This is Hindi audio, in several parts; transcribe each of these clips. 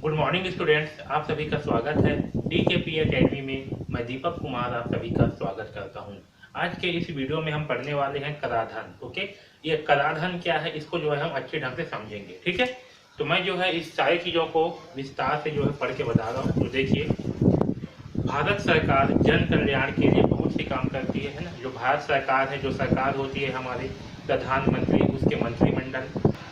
गुड मॉर्निंग स्टूडेंट्स, आप सभी का स्वागत है डीकेपी एकेडमी में। मैं दीपक कुमार आप सभी का स्वागत करता हूं। आज के इस वीडियो में हम पढ़ने वाले हैं कराधान। ओके, ये कराधान क्या है, इसको जो है हम अच्छे ढंग से समझेंगे। ठीक है, तो मैं जो है इस सारी चीज़ों को विस्तार से जो है पढ़ के बता रहा हूँ। तो देखिए, भारत सरकार जन कल्याण के लिए बहुत सी काम करती है ना। जो भारत सरकार है, जो सरकार होती है हमारे प्रधानमंत्री, उसके मंत्रिमंडल,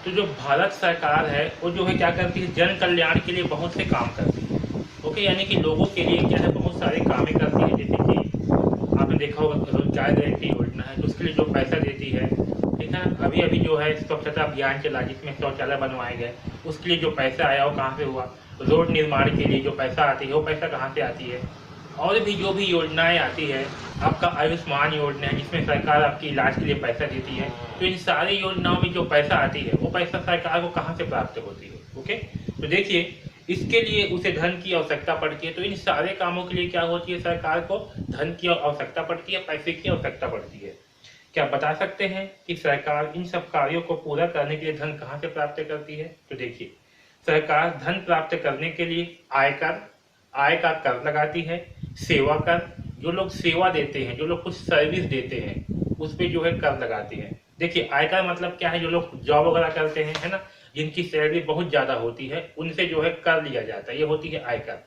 तो जो भारत सरकार है वो जो है क्या करती है, जन कल्याण के लिए बहुत से काम करती है। ओके, यानी कि लोगों के लिए क्या है, बहुत सारे कामें करती है। जैसे कि आपने देखा होगा रोजगार गारंटी योजना है, तो उसके लिए जो पैसा देती है। ठीक है, अभी अभी जो है स्वच्छता अभियान चला जिसमें शौचालय बनवाए गए, उसके लिए जो पैसा आया वो कहाँ से हुआ। रोड निर्माण के लिए जो पैसा आती है वो पैसा कहाँ से आती है। और भी जो भी योजनाएं आती है, आपका आयुष्मान योजना है जिसमें सरकार आपकी इलाज के लिए पैसा देती है। तो इन सारी योजनाओं में जो पैसा आती है वो पैसा सरकार को कहाँ से प्राप्त होती है। ओके, तो देखिए, इसके लिए उसे धन की आवश्यकता पड़ती है। तो इन सारे कामों के लिए क्या होती है, सरकार को धन की आवश्यकता पड़ती है, पैसे की आवश्यकता पड़ती है। क्या बता सकते हैं कि सरकार इन सब कार्यों को पूरा करने के लिए धन कहाँ से प्राप्त करती है। तो देखिए, सरकार धन प्राप्त करने के लिए आय का कर लगाती है, सेवा कर, जो लोग सेवा देते हैं, जो लोग कुछ सर्विस देते हैं, उस पर जो है कर लगाती है। देखिए, आयकर मतलब क्या है, जो लोग जॉब वगैरह करते हैं, है ना, जिनकी सैलरी बहुत ज्यादा होती है, उनसे जो है कर लिया जाता है, ये होती है आयकर।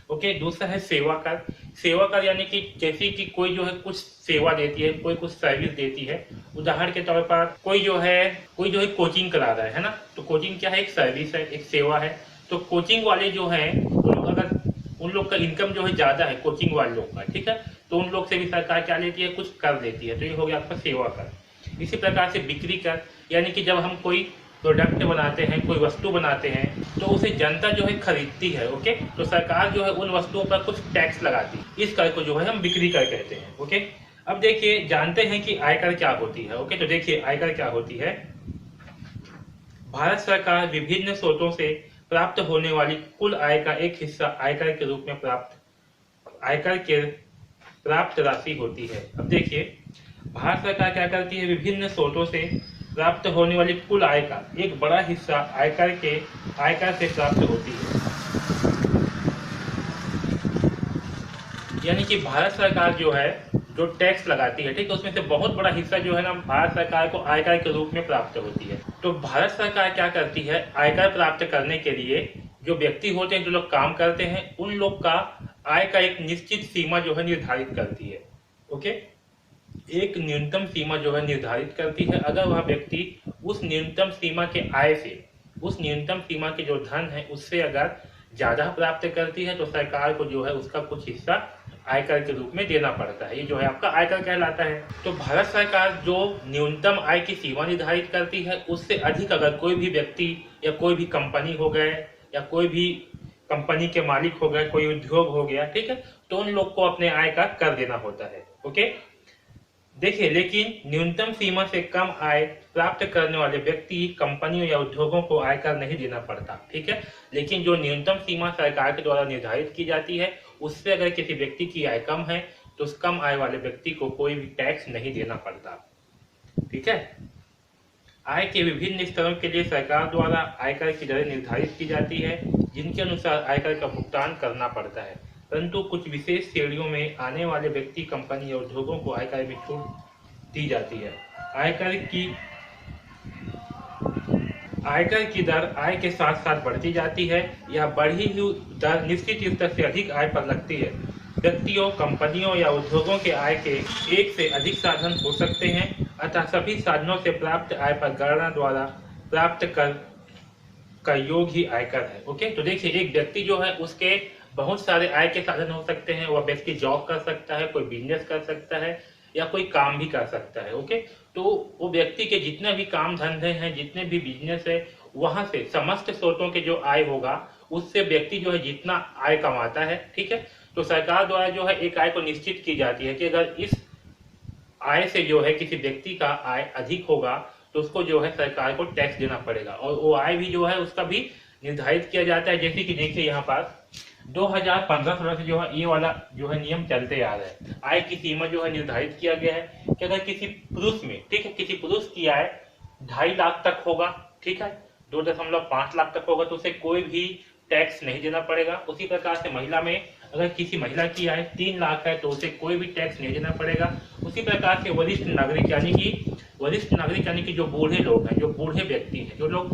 ओके, दूसरा है सेवा कर। सेवा कर यानी कि जैसे कि कोई जो है कुछ सेवा देती है, कोई कुछ सर्विस देती है। उदाहरण के तौर पर कोई जो है कोचिंग करा रहा है ना, तो कोचिंग क्या है, एक सर्विस है, एक सेवा है। तो कोचिंग वाले जो है, अगर उन लोग का इनकम जो है ज्यादा है कोचिंग वाले लोग का, ठीक है, तो उन लोग से भी सरकार क्या लेती है, कुछ कर देती है। तो ये हो गया आपका सेवा कर। इसी प्रकार से बिक्री कर, यानी कि जब हम कोई प्रोडक्ट बनाते हैं, कोई वस्तु बनाते हैं, तो उसे जनता जो है खरीदती है। ओके, तो सरकार जो है उन वस्तुओं पर कुछ टैक्स लगाती है, इस कर को जो है हम बिक्री कर कहते हैं। ओके, अब देखिए, जानते हैं कि आयकर क्या होती है। ओके, तो देखिए आयकर क्या होती है। भारत सरकार विभिन्न स्रोतों से प्राप्त होने वाली कुल आय का एक हिस्सा आयकर के रूप में प्राप्त राशि होती है। अब देखिए, भारत सरकार क्या करती है, विभिन्न स्रोतों से प्राप्त होने वाली कुल आय का एक बड़ा हिस्सा आयकर से प्राप्त होती है। यानी कि भारत सरकार जो है जो टैक्स लगाती है, ठीक है, उसमें से बहुत बड़ा हिस्सा जो है ना भारत सरकार को आयकर के रूप में प्राप्त होती है। तो भारत सरकार क्या करती है, आयकर प्राप्त करने के लिए जो व्यक्ति होते हैं, जो लोग काम करते हैं, उन लोग का आय का एक निश्चित सीमा जो है निर्धारित करती है। ओके, एक न्यूनतम सीमा जो है निर्धारित करती है। अगर वह व्यक्ति उस न्यूनतम सीमा के आय से, उस न्यूनतम सीमा के जो धन है उससे अगर ज्यादा प्राप्त करती है, तो सरकार को जो है उसका कुछ हिस्सा आयकर के रूप में देना पड़ता है। ये जो है आपका आयकर कहलाता है। तो भारत सरकार जो न्यूनतम आय की सीमा निर्धारित करती है, उससे अधिक अगर कोई भी व्यक्ति या कोई भी कंपनी हो गए, या कोई भी कंपनी के मालिक हो गए, कोई उद्योग हो गया, ठीक है, तो उन लोग को अपने आय का कर देना होता है। ओके, देखिए, लेकिन न्यूनतम सीमा से कम आय प्राप्त करने वाले व्यक्ति, कंपनियों या उद्योगों को आयकर नहीं देना पड़ता। ठीक है, लेकिन जो न्यूनतम सीमा सरकार के द्वारा निर्धारित की जाती है, उससे अगर किसी व्यक्ति की आय कम है, तो उस कम आय वाले व्यक्ति को कोई भी टैक्स नहीं देना पड़ता। ठीक है, आय के विभिन्न स्तरों के लिए सरकार द्वारा आयकर की दरें निर्धारित की जाती है, जिनके अनुसार आयकर का भुगतान करना पड़ता है। परंतु कुछ विशेष श्रेणियों में आने वाले व्यक्ति, कंपनी और उद्योगों को आयकर में छूट दी जाती है। आयकर की दर आय के साथ साथ बढ़ती जाती है। यह बढ़ी हुई दर निश्चित स्तर से अधिक आय पर लगती है। व्यक्तियों, कंपनियों या उद्योगों के आय के एक से अधिक साधन हो सकते हैं, अतः सभी साधनों से प्राप्त आय पर गणना द्वारा प्राप्त कर का योग ही आयकर है। ओके, तो देखिए, एक व्यक्ति जो है उसके बहुत सारे आय के साधन हो सकते हैं। वह व्यक्ति जॉब कर सकता है, कोई बिजनेस कर सकता है, या कोई काम भी कर सकता है। ओके, तो वो व्यक्ति के जितने भी काम धंधे हैं, जितने भी बिजनेस है, वहां से समस्त स्रोतों के जो आय होगा, उससे व्यक्ति जो है जितना आय कमाता है, ठीक है, तो सरकार द्वारा जो है एक आय को निश्चित की जाती है कि अगर इस आय से जो है किसी व्यक्ति का आय अधिक होगा, तो उसको जो है सरकार को टैक्स देना पड़ेगा। और वो आय भी जो है उसका भी निर्धारित किया जाता है। जैसे कि देखिए, यहाँ पर 2015-16 से जो है ये वाला जो है नियम चलते आ रहा है। आय की सीमा जो है निर्धारित किया गया है कि अगर किसी पुरुष में, ठीक है, किसी पुरुष की आय 2.5 लाख तक होगा, ठीक है, 2.5 लाख तक होगा, तो उसे कोई भी टैक्स नहीं देना पड़ेगा। उसी प्रकार से महिला में अगर किसी महिला की आय 3 लाख है तो उसे कोई भी टैक्स नहीं देना पड़ेगा। उसी प्रकार से वरिष्ठ नागरिक यानी कि जो बूढ़े लोग हैं, जो बूढ़े व्यक्ति हैं, जो लोग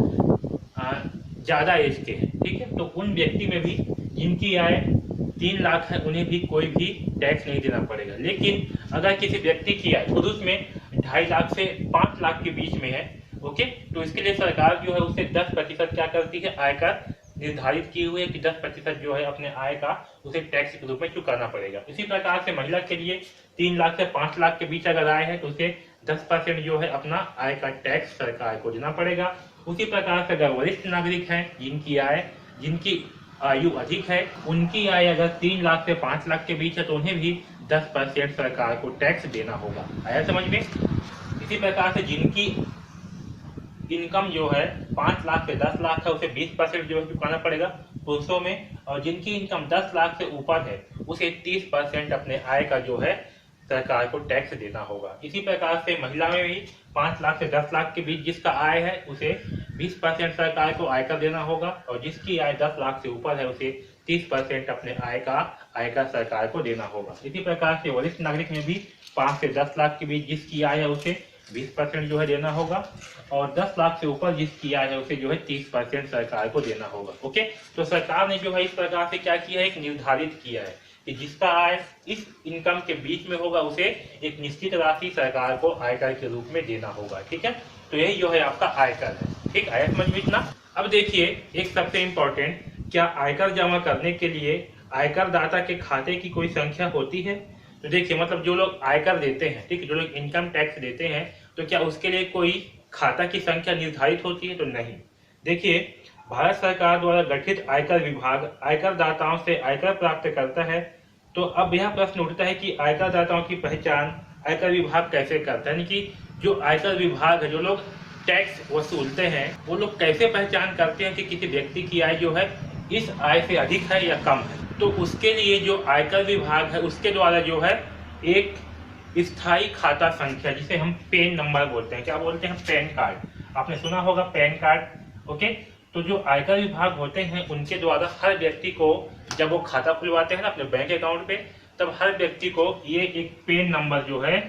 ज़्यादा एज के हैं, ठीक है, तो उन व्यक्ति में भी जिनकी आय 3 लाख है उन्हें भी कोई भी टैक्स नहीं देना पड़ेगा। लेकिन अगर किसी व्यक्ति की आय खुद उसमें 2.5 लाख से 5 लाख के बीच में है, ओके, तो इसके लिए सरकार जो है उससे 10% क्या करती है, आयकर निर्धारित की हुई है कि 10% जो है अपने आय का उसे टैक्स के रूप में चुकाना पड़ेगा। इसी प्रकार से महिला के लिए 3 लाख से 5 लाख के बीच अगर आय है तो उसे 10% जो है अपना आय का टैक्स सरकार को देना पड़ेगा। उसी प्रकार से अगर वरिष्ठ नागरिक हैं जिनकी आयु अधिक है, उनकी आय अगर 3 लाख से 5 लाख के बीच है तो उन्हें भी 10% सरकार को टैक्स देना होगा। आया समझ में? इसी प्रकार से जिनकी इनकम जो है 5 लाख से 10 लाख है उसे 20% जो है चुकाना पड़ेगा पुरुषों में, और जिनकी इनकम 10 लाख से ऊपर है उसे 30% अपने आय का जो है सरकार को टैक्स देना होगा। इसी प्रकार से महिला में भी 5 लाख से 10 लाख के बीच जिसका आय है उसे 20% सरकार को आयकर देना होगा, और जिसकी आय 10 लाख से ऊपर है उसे 30% अपने आयकर सरकार को देना होगा। इसी प्रकार से वरिष्ठ नागरिक में भी 5 से 10 लाख के बीच जिसकी आय है उसे 20% जो है देना होगा, और 10 लाख से ऊपर जिसकी आय है उसे जो है 30% सरकार को देना होगा। ओके, तो सरकार ने जो है इस प्रकार से क्या किया है, एक निर्धारित किया है कि जिसका आय इस इनकम के बीच में होगा उसे एक निश्चित राशि सरकार को आयकर के रूप में देना होगा। ठीक है, तो यही जो है आपका आयकर है। ठीक, आया समझ में इतना? अब देखिए एक सबसे इम्पोर्टेंट, क्या आयकर जमा करने के लिए आयकर दाता के खाते की कोई संख्या होती है? तो देखिए मतलब जो लोग आयकर देते हैं, ठीक है, जो लोग इनकम टैक्स देते हैं, तो क्या उसके लिए कोई खाता की संख्या निर्धारित होती है? तो नहीं। देखिए भारत सरकार द्वारा गठित आयकर विभाग आयकर दाताओं से आयकर प्राप्त करता है। तो अब यह प्रश्न उठता है कि आयकर दाताओं की पहचान आयकर विभाग कैसे करता है, यानी कि जो आयकर विभाग है, जो लोग टैक्स वसूलते हैं, वो लोग कैसे पहचान करते हैं कि किसी व्यक्ति की आय जो है इस आय से अधिक है या कम है? तो उसके लिए जो आयकर विभाग है उसके द्वारा जो है एक स्थायी खाता संख्या, जिसे हम पैन नंबर बोलते हैं, क्या बोलते हैं, पैन कार्ड, आपने सुना होगा पैन कार्ड। ओके, तो जो आयकर विभाग होते हैं उनके द्वारा हर व्यक्ति को जब वो खाता खुलवाते हैं ना अपने बैंक अकाउंट पे, तब हर व्यक्ति को ये एक पैन नंबर जो है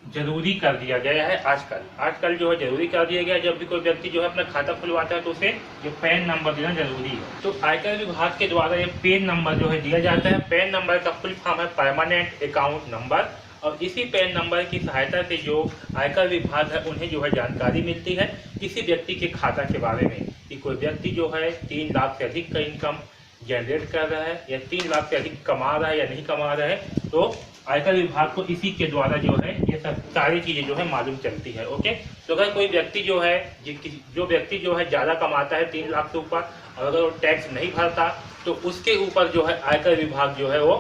जरूरी कर दिया गया है। आजकल जो है जरूरी कर दिया गया है, जब भी कोई व्यक्ति जो है अपना खाता खुलवाता है तो उसे ये पैन नंबर देना जरूरी है। तो आयकर विभाग के द्वारा ये पैन नंबर जो है दिया जाता है। पैन नंबर का फुल फॉर्म है परमानेंट अकाउंट नंबर, और इसी पैन नंबर की सहायता से जो आयकर विभाग है उन्हें जो है जानकारी मिलती है किसी व्यक्ति के खाता के बारे में, कि कोई व्यक्ति जो है 3 लाख से अधिक का इनकम जनरेट कर रहा है या 3 लाख से अधिक कमा रहा है या नहीं कमा रहा है। तो आयकर विभाग को इसी के द्वारा जो है ये सब सारी चीजें जो है मालूम चलती है। ओके, तो अगर कोई व्यक्ति जो है जो व्यक्ति जो है ज्यादा कमाता है 3 लाख से ऊपर, और अगर वो टैक्स नहीं भरता तो उसके ऊपर जो है आयकर विभाग जो है वो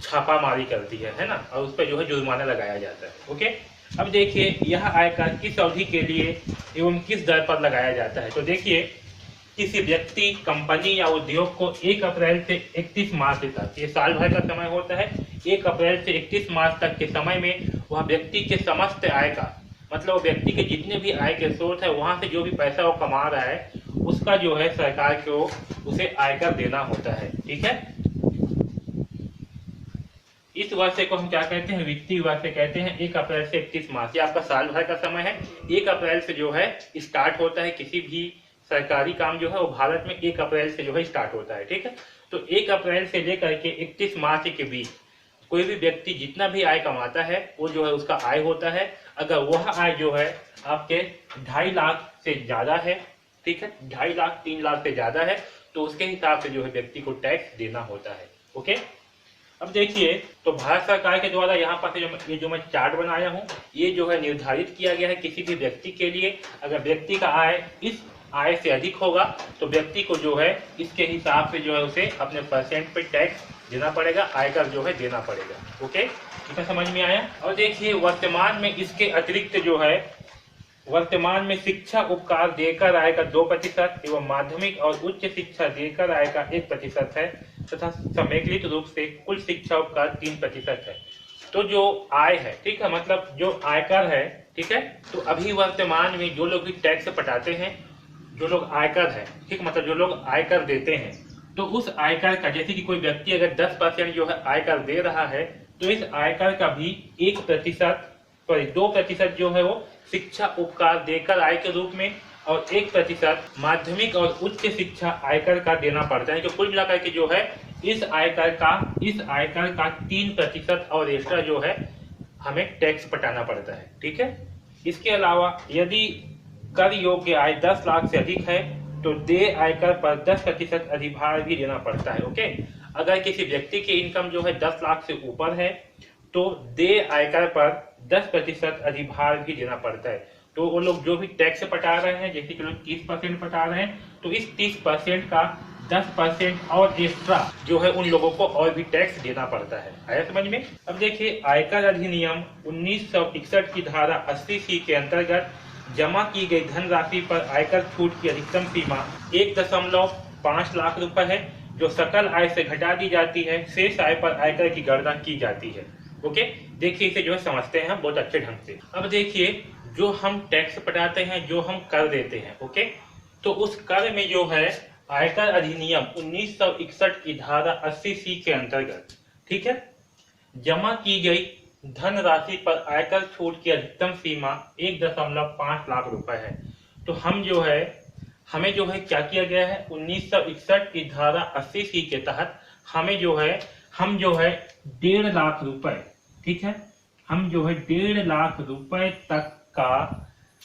छापामारी करती है ना, और उस पर जो है जुर्माना लगाया जाता है। ओके, अब देखिए यह आयकर किस अवधि के लिए एवं किस दर पर लगाया जाता है। तो देखिए किसी व्यक्ति, कंपनी या उद्योग को 1 अप्रैल से 31 मार्च तक, ये साल भर का समय होता है, 1 अप्रैल से 31 मार्च तक के समय में वह व्यक्ति के समस्त आय का, मतलब व्यक्ति के जितने भी आय के स्रोत है वहां से जो भी पैसा वो कमा रहा है उसका जो है सरकार को उसे आयकर देना होता है। ठीक है, इस वर्ष को हम क्या कहते हैं, वित्तीय वर्ष कहते हैं। 1 अप्रैल से 31 मार्च, ये आपका साल भर का समय है। 1 अप्रैल से जो है स्टार्ट होता है, किसी भी सरकारी काम जो है वो भारत में 1 अप्रैल से जो है स्टार्ट होता है। ठीक है, तो 1 अप्रैल से लेकर के 31 मार्च के बीच कोई भी व्यक्ति जितना भी आय कमाता है वो जो है उसका आय होता है। अगर वह आय जो है आपके 2.5 लाख से ज्यादा है, ठीक है, 2.5 लाख 3 लाख से ज्यादा है, तो उसके हिसाब से जो है व्यक्ति को टैक्स देना होता है। ओके, अब देखिए तो भारत सरकार के द्वारा यहाँ पर जो मैं चार्ट बनाया हूँ ये जो है निर्धारित किया गया है किसी भी व्यक्ति के लिए। अगर व्यक्ति का आय इस आय से अधिक होगा तो व्यक्ति को जो है इसके हिसाब से जो है उसे अपने परसेंट पे टैक्स देना पड़ेगा, आयकर जो है देना पड़ेगा। ओके, इतना समझ में आया? और देखिए वर्तमान में इसके अतिरिक्त जो है वर्तमान में शिक्षा उपकार देकर आय का 2% एवं माध्यमिक और उच्च शिक्षा देकर आय का 1% है, तथा समेकित रूप से कुल शिक्षा उपकार 3% है। तो जो आय है, ठीक है, मतलब जो आयकर है, ठीक है, तो अभी वर्तमान में जो लोग भी टैक्स पटाते हैं जो लोग आयकर है, ठीक, मतलब जो लोग आयकर देते हैं, तो उस आयकर का, जैसे कि कोई व्यक्ति अगर 10% जो है आयकर दे रहा है, तो इस आयकर का भी 1% सॉरी 2% जो है वो शिक्षा उपकार देकर आय के रूप में, और 1% माध्यमिक और उच्च शिक्षा आयकर का देना पड़ता है। तो कुल मिलाकर के जो है इस आयकर का 3% और एक्स्ट्रा जो है हमें टैक्स पटाना पड़ता है, ठीक है। इसके अलावा यदि कर योग्य आय 10 लाख से अधिक है तो देय आयकर पर 10% अधिभार भी देना पड़ता है, ओके। अगर किसी व्यक्ति की इनकम जो है 10 लाख से ऊपर है तो देय आयकर पर 10% अधिभार भी देना पड़ता है। तो वो लोग जो भी टैक्स पटा रहे हैं, जैसे कि लोग 30% पटा रहे हैं, तो इस 30% का 10% और एक्स्ट्रा जो है उन लोगों को और भी टैक्स देना पड़ता है। आया समझ में? अब देखिए, आयकर अधिनियम 1961 की धारा 80C के अंतर्गत जमा की गई धनराशि पर आयकर छूट की अधिकतम सीमा 1.5 लाख रुपए है, जो सकल आय से घटा दी जाती है। शेष आय पर आयकर की गणना की जाती है, ओके। देखिए, इसे जो है समझते हैं हम बहुत अच्छे ढंग से। अब देखिए, जो हम टैक्स पटाते हैं, जो हम कर देते हैं, ओके, तो उस कर में जो है आयकर अधिनियम 1961 की धारा 80C के अंतर्गत, ठीक है, जमा की गई धनराशि पर आयकर छूट की अधिकतम सीमा 1.5 लाख रुपए है। तो हम जो है, हमें जो है क्या किया गया है, 1961 की धारा 80C के तहत हमें जो है, हम जो है 1.5 लाख रुपए, ठीक है, हम जो है 1.5 लाख रुपए तक का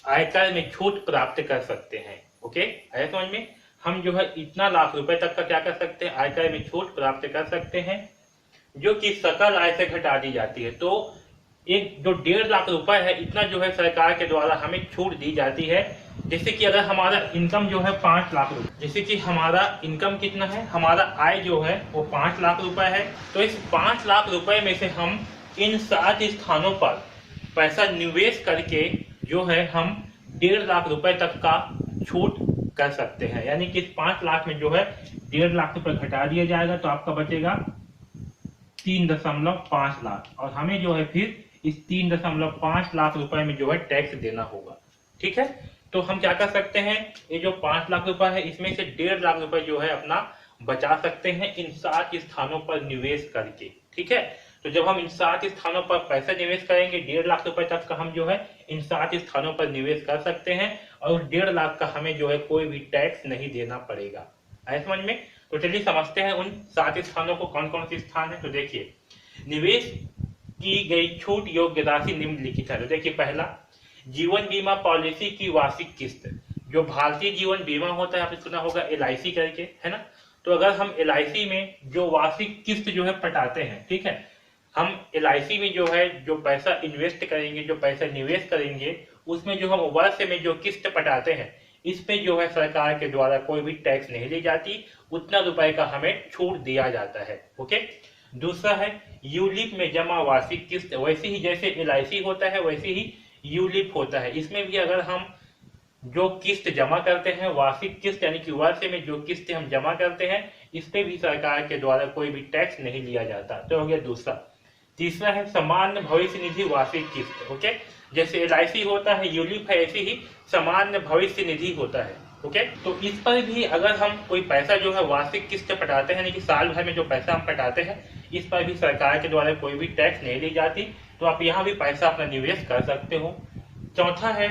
आयकर में छूट प्राप्त कर सकते हैं, ओके। आया समझ में? हम जो है इतना लाख रुपए तक का क्या कर सकते हैं, आयकर में छूट प्राप्त कर सकते हैं, जो कि सकल आय से घटा दी जाती है। तो एक जो 1.5 लाख रुपए है, इतना जो है सरकार के द्वारा हमें छूट दी जाती है। जैसे कि अगर हमारा इनकम जो है 5 लाख रुपए, जैसे कि हमारा इनकम कितना है, हमारा आय जो है वो 5 लाख रुपए है, तो इस 5 लाख रुपए में से हम इन 7 स्थानों पर पैसा निवेश करके जो है हम 1.5 लाख रुपए तक का छूट कर सकते हैं। यानी कि 5 लाख में जो है 1.5 लाख रुपए घटा दिया जाएगा, तो आपका बचेगा 3.5 लाख, और हमें जो है फिर इस 3.5 लाख रुपए में जो है टैक्स देना होगा, ठीक है। तो हम क्या कर सकते हैं, ये जो 5 लाख रुपए है, इसमें से 1.5 लाख रुपए जो है अपना बचा सकते हैं इन 7 स्थानों पर निवेश करके, ठीक है। तो जब हम इन 7 स्थानों पर पैसा निवेश करेंगे, 1.5 लाख रुपए तक का हम जो है इन 7 स्थानों पर निवेश कर सकते हैं, और 1.5 लाख का हमें जो है कोई भी टैक्स नहीं देना पड़ेगा। आया समझ में? तो चलिए समझते हैं उन 7 स्थानों को, कौन कौन से स्थान है। तो देखिए, निवेश की गई छूट योग्य राशि निम्नलिखित है। तो देखिए, पहला, जीवन बीमा पॉलिसी की वार्षिक किस्त। जो भारतीय जीवन बीमा होता है, आपने सुना होगा LIC करके, है ना। तो अगर हम LIC में जो वार्षिक किस्त जो है पटाते हैं, ठीक है, हम LIC में जो है जो पैसा इन्वेस्ट करेंगे, जो पैसा निवेश करेंगे, उसमें जो हम वर्ष में जो किस्त पटाते हैं, इस पे जो है सरकार के द्वारा कोई भी टैक्स नहीं ली जाती, उतना रुपए का हमें छूट दिया जाता है, ओके। दूसरा है यूलिप में जमा वार्षिक किस्त। वैसे ही जैसे LIC होता है, वैसे ही यूलिप होता है। इसमें भी अगर हम जो किस्त जमा करते हैं, वार्षिक किस्त यानी कि वर्ष में जो किस्त हम जमा करते हैं, इस पे भी सरकार के द्वारा कोई भी टैक्स नहीं लिया जाता। तो हो गया दूसरा। तीसरा है सामान्य भविष्य निधि वार्षिक किस्त, ओके। जैसे LIC होता है, यूलिप है, ऐसे ही सामान्य भविष्य निधि होता है, ओके। तो इस पर भी अगर हम कोई पैसा जो है वार्षिक किस्त पटाते हैं, यानी कि साल भर में जो पैसा हम पटाते हैं, इस पर भी सरकार के द्वारा कोई भी टैक्स नहीं ली जाती। तो आप यहाँ भी पैसा अपना निवेश कर सकते हो। चौथा है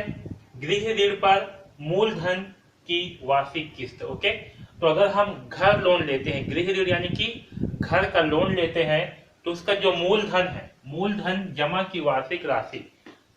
गृह ऋण पर मूलधन की वार्षिक किस्त, ओके। तो अगर हम घर लोन लेते हैं, गृह ऋण यानी कि घर का लोन लेते हैं, तो उसका जो मूलधन है, मूलधन जमा की वार्षिक राशि,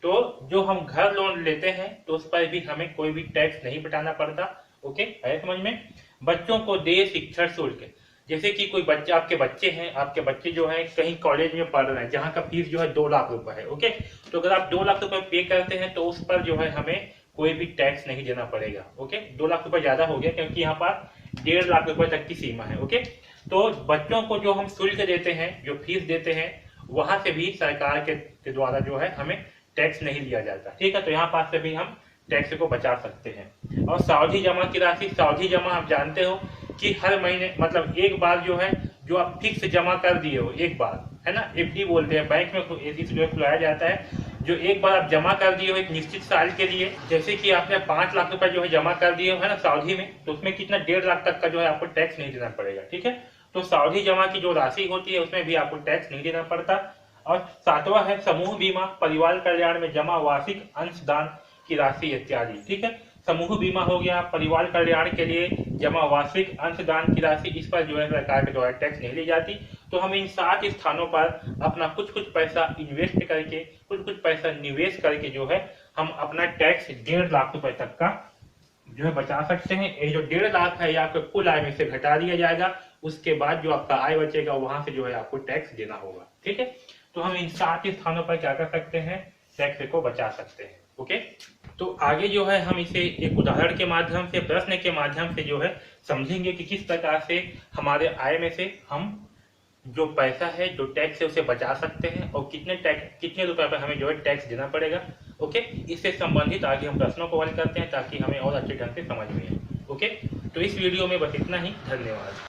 तो जो हम घर लोन लेते हैं तो उस पर भी हमें कोई भी टैक्स नहीं पटाना पड़ता, ओके। है समझ में? बच्चों को देय शिक्षण शुल्क। जैसे कि कोई बच्चा, आपके बच्चे हैं, आपके बच्चे जो है कहीं कॉलेज में पढ़ रहे हैं, जहाँ का फीस जो है 2 लाख रुपए है, ओके। तो अगर आप 2 लाख रुपए पे करते हैं तो उस पर जो है हमें कोई भी टैक्स नहीं देना पड़ेगा, ओके। 2 लाख रुपए ज्यादा हो गया, क्योंकि यहाँ पर 1.5 लाख रुपए तक की सीमा है, ओके। तो बच्चों को जो हम शुल्क देते हैं, जो फीस देते हैं, वहां से भी सरकार के द्वारा जो है हमें टैक्स नहीं लिया जाता, ठीक है। तो यहाँ पास से भी हम टैक्स को बचा सकते हैं। और सावधि जमा की राशि, सावधि जमा आप जानते हो कि हर महीने, मतलब एक बार जो है, जो आप फिक्स जमा कर दिए हो एक बार, है ना, FD बोलते हैं, बैंक में इसलिए खुलाया जाता है। जो एक बार आप जमा कर दिए हो एक निश्चित साल के लिए, जैसे कि आपने 5 लाख रुपए जो है जमा कर दिए हो है ना सावधि में, तो उसमें कितना 1.5 लाख तक का जो है आपको टैक्स नहीं देना पड़ेगा। ठीक है, तो सावधि जमा की जो राशि होती है उसमें भी आपको टैक्स नहीं देना पड़ता। और 7वां है समूह बीमा, परिवार कल्याण में जमा वार्षिक अंशदान की राशि इत्यादि। ठीक है, समूह बीमा हो गया, परिवार कल्याण के लिए जमा वार्षिक अंशदान की राशि, इस पर जो है सरकार के द्वारा टैक्स नहीं ली जाती। तो हम इन 7 स्थानों पर अपना कुछ कुछ पैसा इन्वेस्ट करके, कुछ कुछ पैसा निवेश करके जो है हम अपना टैक्स 1.5 लाख रुपए तक का जो है बचा सकते हैं। ये जो 1.5 लाख है ये आपके कुल आय में से घटा दिया जाएगा, उसके बाद जो आपका आय बचेगा वहां से जो है आपको टैक्स देना होगा। ठीक है, तो हम इन 7 स्थानों पर क्या कर सकते हैं, टैक्स को बचा सकते हैं। ओके, तो आगे जो है हम इसे एक उदाहरण के माध्यम से, प्रश्न के माध्यम से जो है समझेंगे कि किस प्रकार से हमारे आय में से हम जो पैसा है, जो टैक्स है उसे बचा सकते हैं और कितने रुपए पर हमें जो है टैक्स देना पड़ेगा। ओके, इससे संबंधित आगे हम प्रश्नों को हल करते हैं ताकि हमें और अच्छे ढंग से समझ में आए। ओके, तो इस वीडियो में बस इतना ही। धन्यवाद।